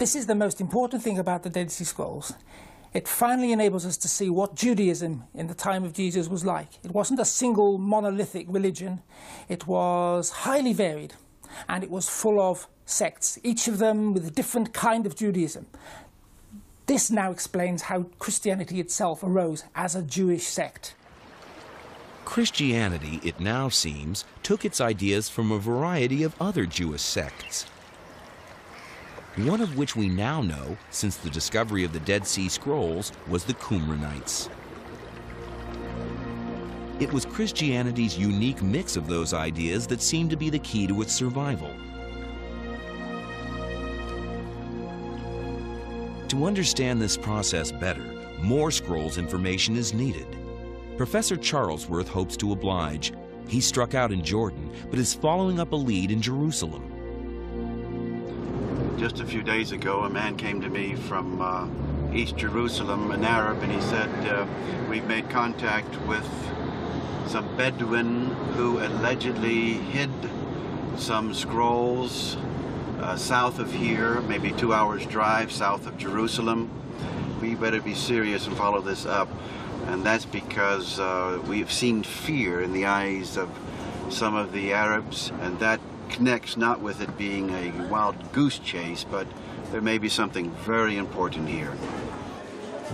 This is the most important thing about the Dead Sea Scrolls. It finally enables us to see what Judaism in the time of Jesus was like. It wasn't a single monolithic religion. It was highly varied, and it was full of sects, each of them with a different kind of Judaism. This now explains how Christianity itself arose as a Jewish sect. Christianity, it now seems, took its ideas from a variety of other Jewish sects. One of which we now know, since the discovery of the Dead Sea Scrolls, was the Qumranites. It was Christianity's unique mix of those ideas that seemed to be the key to its survival. To understand this process better, more scrolls information is needed. Professor Charlesworth hopes to oblige. He struck out in Jordan, but is following up a lead in Jerusalem. Just a few days ago, a man came to me from East Jerusalem, an Arab, and he said, we've made contact with some Bedouin who allegedly hid some scrolls south of here, maybe 2 hours drive south of Jerusalem. We better be serious and follow this up. And that's because we've seen fear in the eyes of some of the Arabs, and that connects not with it being a wild goose chase, but there may be something very important here.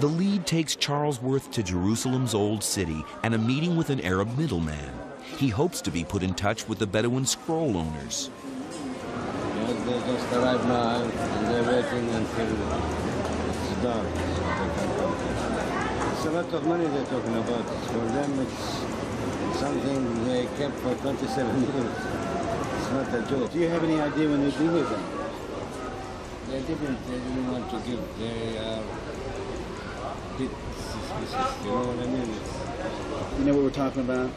The lead takes Charlesworth to Jerusalem's old city and a meeting with an Arab middleman. He hopes to be put in touch with the Bedouin scroll owners. Yes, they just arrived now, and they're waiting until it's dark. It's a lot of money they're talking about. For them, it's something they kept for 27 years. It's not a joke. Do you have any idea when they'd be with them? They didn't want to give. They are a bit suspicious, you know what I mean? You know what we're talking about?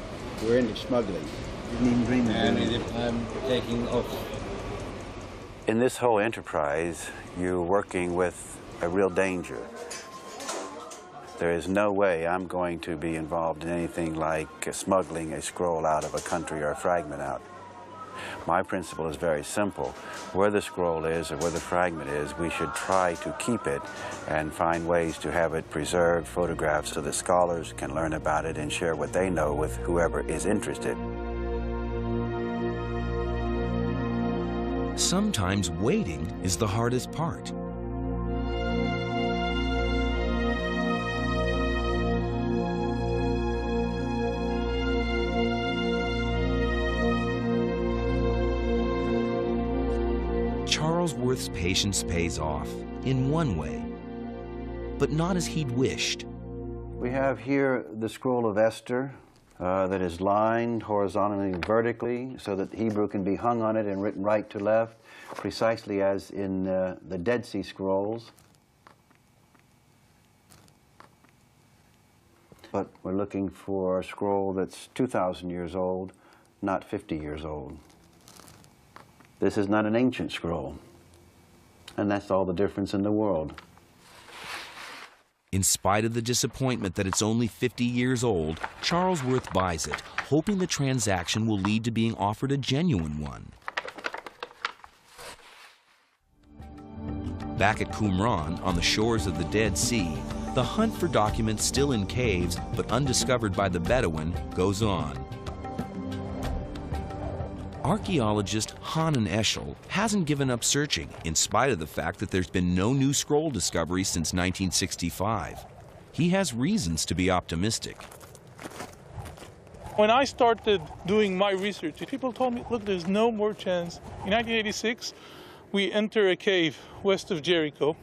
We're into smuggling. Didn't even dream of doing it. I'm taking off. In this whole enterprise, you're working with a real danger. There is no way I'm going to be involved in anything like smuggling a scroll out of a country or a fragment out. My principle is very simple. Where the scroll is or where the fragment is, we should try to keep it and find ways to have it preserved, photographed, so that scholars can learn about it and share what they know with whoever is interested. Sometimes waiting is the hardest part. Charlesworth's patience pays off, in one way, but not as he'd wished. We have here the scroll of Esther that is lined horizontally and vertically so that Hebrew can be hung on it and written right to left, precisely as in the Dead Sea Scrolls. But we're looking for a scroll that's 2,000 years old, not 50 years old. This is not an ancient scroll, and that's all the difference in the world. In spite of the disappointment that it's only 50 years old, Charlesworth buys it, hoping the transaction will lead to being offered a genuine one. Back at Qumran, on the shores of the Dead Sea, the hunt for documents still in caves but undiscovered by the Bedouin goes on. Archaeologist Hanan Eshel hasn't given up searching, in spite of the fact that there's been no new scroll discovery since 1965. He has reasons to be optimistic. When I started doing my research, people told me, look, there's no more chance. In 1986, we enter a cave west of Jericho.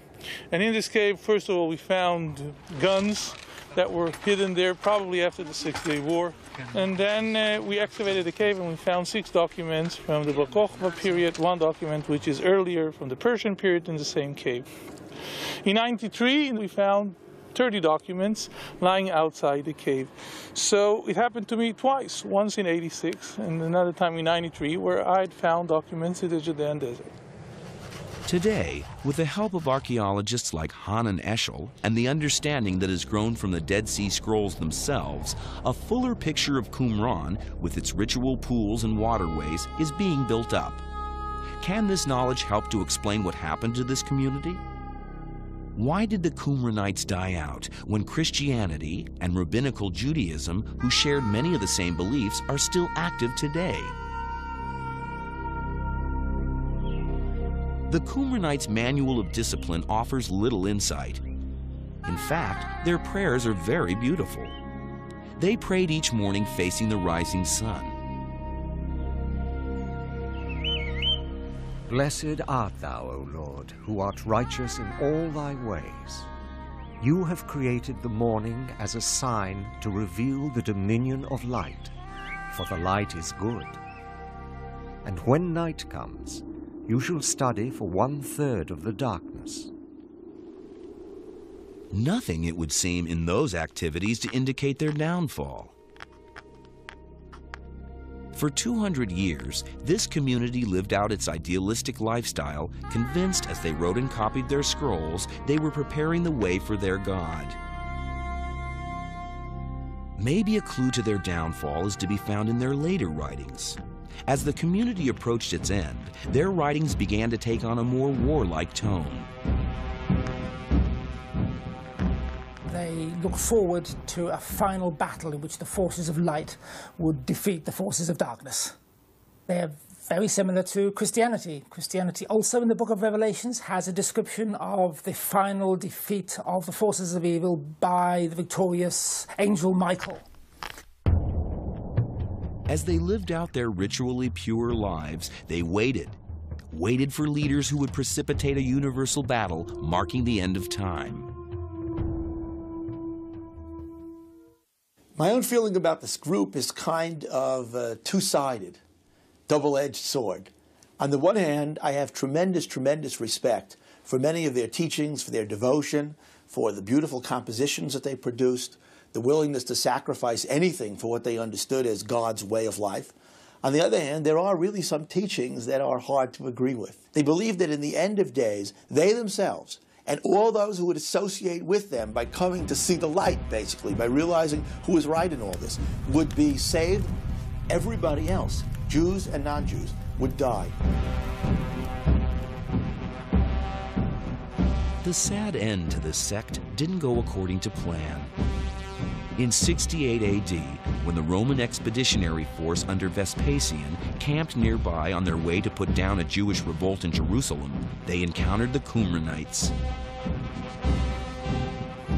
And in this cave, first of all, we found guns that were hidden there probably after the Six-Day War. And then we excavated the cave and we found 6 documents from the Bar Kokhba period, 1 document which is earlier from the Persian period in the same cave. In 93, we found 30 documents lying outside the cave. So it happened to me twice, once in 86 and another time in 93, where I'd found documents in the Judean desert. Today, with the help of archaeologists like Hanan Eshel and the understanding that has grown from the Dead Sea Scrolls themselves, a fuller picture of Qumran, with its ritual pools and waterways, is being built up. Can this knowledge help to explain what happened to this community? Why did the Qumranites die out when Christianity and Rabbinical Judaism, who shared many of the same beliefs, are still active today? The Qumranites' Manual of Discipline offers little insight. In fact, their prayers are very beautiful. They prayed each morning facing the rising sun. Blessed art thou, O Lord, who art righteous in all thy ways. You have created the morning as a sign to reveal the dominion of light, for the light is good. And when night comes, you shall study for 1/3 of the darkness. Nothing, it would seem, in those activities to indicate their downfall. For 200 years, this community lived out its idealistic lifestyle, convinced as they wrote and copied their scrolls, they were preparing the way for their God. Maybe a clue to their downfall is to be found in their later writings. As the community approached its end, their writings began to take on a more warlike tone. They looked forward to a final battle in which the forces of light would defeat the forces of darkness. They're very similar to Christianity. Christianity also in the book of Revelations has a description of the final defeat of the forces of evil by the victorious angel Michael. As they lived out their ritually pure lives, they waited for leaders who would precipitate a universal battle marking the end of time. My own feeling about this group is kind of two-sided, double-edged sword. On the one hand, I have tremendous, tremendous respect for many of their teachings, for their devotion, for the beautiful compositions that they produced, the willingness to sacrifice anything for what they understood as God's way of life. On the other hand, there are really some teachings that are hard to agree with. They believe that in the end of days, they themselves and all those who would associate with them by coming to see the light, basically, by realizing who is right in all this, would be saved. Everybody else, Jews and non-Jews, would die. The sad end to this sect didn't go according to plan. In 68 AD, when the Roman expeditionary force under Vespasian camped nearby on their way to put down a Jewish revolt in Jerusalem, they encountered the Qumranites.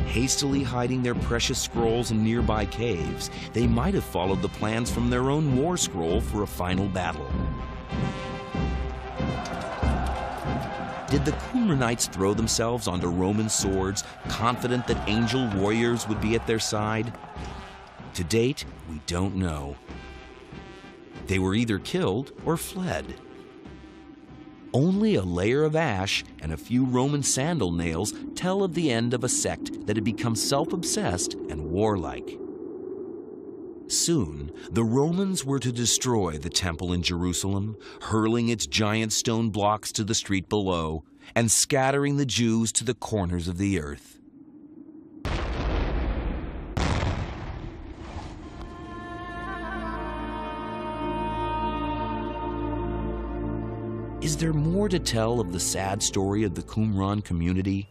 Hastily hiding their precious scrolls in nearby caves, they might have followed the plans from their own war scroll for a final battle. Did the Qumranites throw themselves onto Roman swords, confident that angel warriors would be at their side? To date, we don't know. They were either killed or fled. Only a layer of ash and a few Roman sandal nails tell of the end of a sect that had become self-obsessed and warlike. Soon, the Romans were to destroy the temple in Jerusalem, hurling its giant stone blocks to the street below and scattering the Jews to the corners of the earth. Is there more to tell of the sad story of the Qumran community?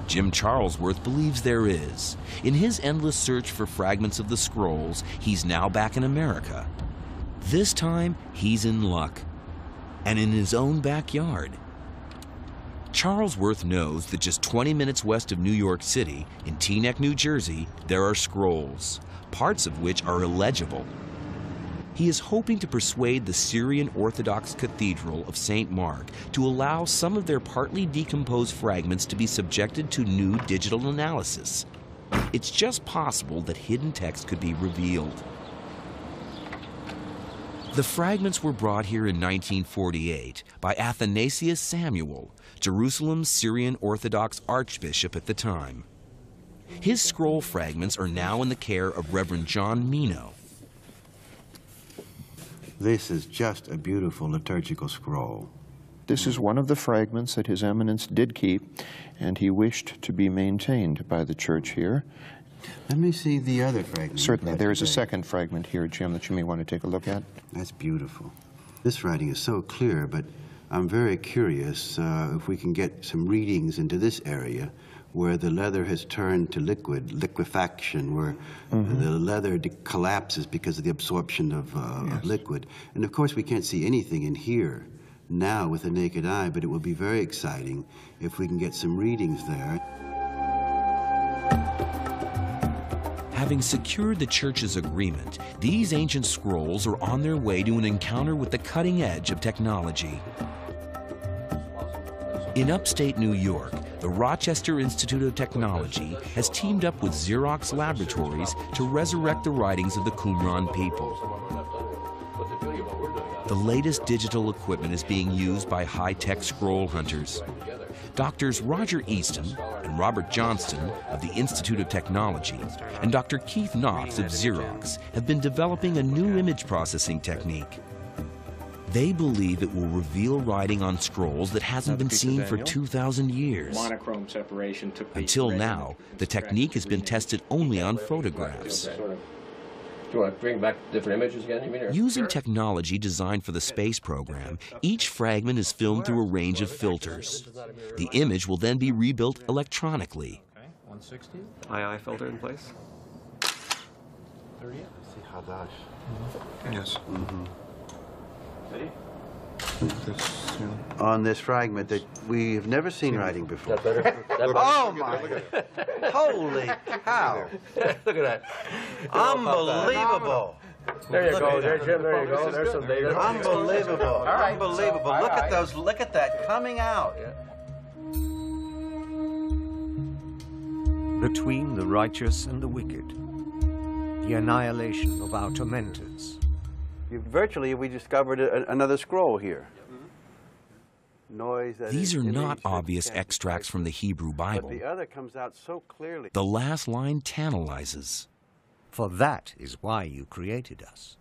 Jim Charlesworth believes there is. In his endless search for fragments of the scrolls, he's now back in America. This time, he's in luck, and in his own backyard. Charlesworth knows that just 20 minutes west of New York City, in Teaneck, New Jersey, there are scrolls, parts of which are illegible. He is hoping to persuade the Syrian Orthodox Cathedral of St. Mark to allow some of their partly decomposed fragments to be subjected to new digital analysis. It's just possible that hidden text could be revealed. The fragments were brought here in 1948 by Athanasius Samuel, Jerusalem's Syrian Orthodox Archbishop at the time. His scroll fragments are now in the care of Reverend John Mino. This is just a beautiful liturgical scroll. This is one of the fragments that His Eminence did keep, and he wished to be maintained by the church here. Let me see the other fragment. Certainly. There is a second fragment here, Jim, that you may want to take a look at. That's beautiful. This writing is so clear, but I'm very curious if we can get some readings into this area where the leather has turned to liquefaction, where the leather collapses because of the absorption of liquid. And of course, we can't see anything in here now with the naked eye, but it will be very exciting if we can get some readings there. Having secured the church's agreement, these ancient scrolls are on their way to an encounter with the cutting edge of technology. In upstate New York, the Rochester Institute of Technology has teamed up with Xerox Laboratories to resurrect the writings of the Qumran people. The latest digital equipment is being used by high-tech scroll hunters. Doctors Roger Easton and Robert Johnston of the Institute of Technology and Dr. Keith Knox of Xerox have been developing a new image processing technique. They believe it will reveal writing on scrolls that hasn't been seen for 2,000 years. Monochrome separation took Until now, the technique has been tested only on photographs. Do you want to bring back different images again? You mean, Using technology designed for the space program, each fragment is filmed through a range of filters. The image will then be rebuilt electronically. Okay, 160. II filter in place. 30. See how that. Yes. Ready? On this fragment that we have never seen writing before. That better? Oh my! Holy cow! Look at that. Unbelievable! There you go, there, Jim. There you go. There's some data. Unbelievable! Unbelievable! Look at those! Look at that coming out. Between the righteous and the wicked, the annihilation of our tormentors. Virtually, we discovered another scroll here. Noise. These are not obvious extracts from the Hebrew Bible. But the other comes out so clearly. The last line tantalizes. For that is why you created us.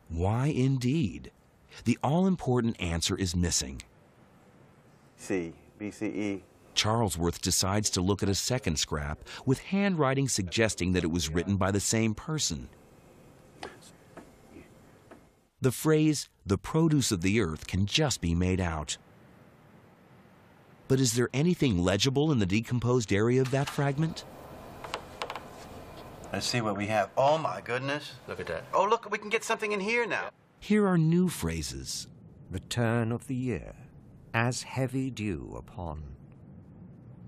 Why indeed? The all-important answer is missing. BCE. Charlesworth decides to look at a second scrap with handwriting suggesting that it was written by the same person. The phrase, "the produce of the earth," can just be made out. But is there anything legible in the decomposed area of that fragment? Let's see what we have. Oh my goodness. Look at that. Oh look, we can get something in here now. Here are new phrases. The turn of the year, as heavy dew upon.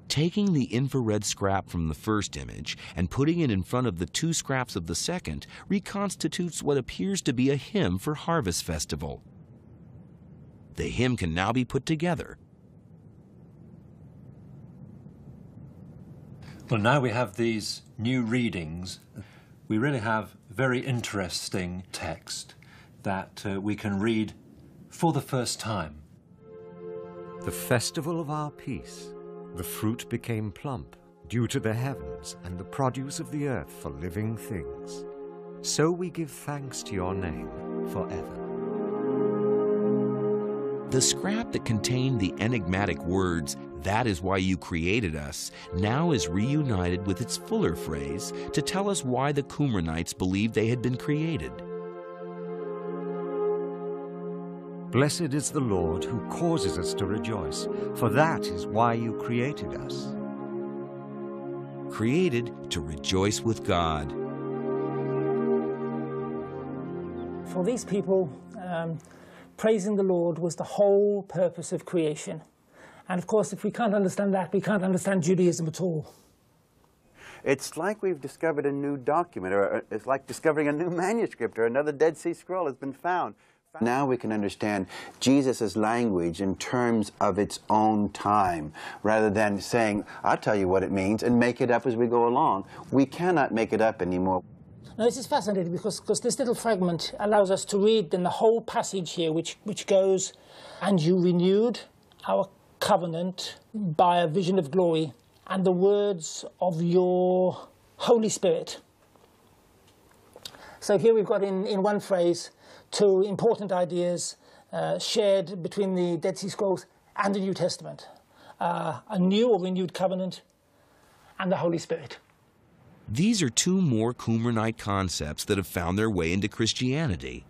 Taking the infrared scrap from the first image and putting it in front of the two scraps of the second reconstitutes what appears to be a hymn for Harvest Festival. The hymn can now be put together. Well, now we have these new readings. We really have very interesting text that we can read for the first time. The festival of our peace. The fruit became plump, due to the heavens and the produce of the earth for living things. So we give thanks to your name forever. The scrap that contained the enigmatic words, "That is why you created us," now is reunited with its fuller phrase to tell us why the Qumranites believed they had been created. Blessed is the Lord who causes us to rejoice, for that is why you created us. Created to rejoice with God. For these people, praising the Lord was the whole purpose of creation. And of course, if we can't understand that, we can't understand Judaism at all. It's like we've discovered a new document, or it's like discovering a new manuscript, or another Dead Sea Scroll has been found. Now we can understand Jesus' language in terms of its own time, rather than saying, I'll tell you what it means, and make it up as we go along. We cannot make it up anymore. Now, this is fascinating because this little fragment allows us to read then the whole passage here, which goes, "And you renewed our covenant by a vision of glory and the words of your Holy Spirit." So here we've got in one phrase two important ideas shared between the Dead Sea Scrolls and the New Testament. A new or renewed covenant and the Holy Spirit. These are two more Qumranite concepts that have found their way into Christianity.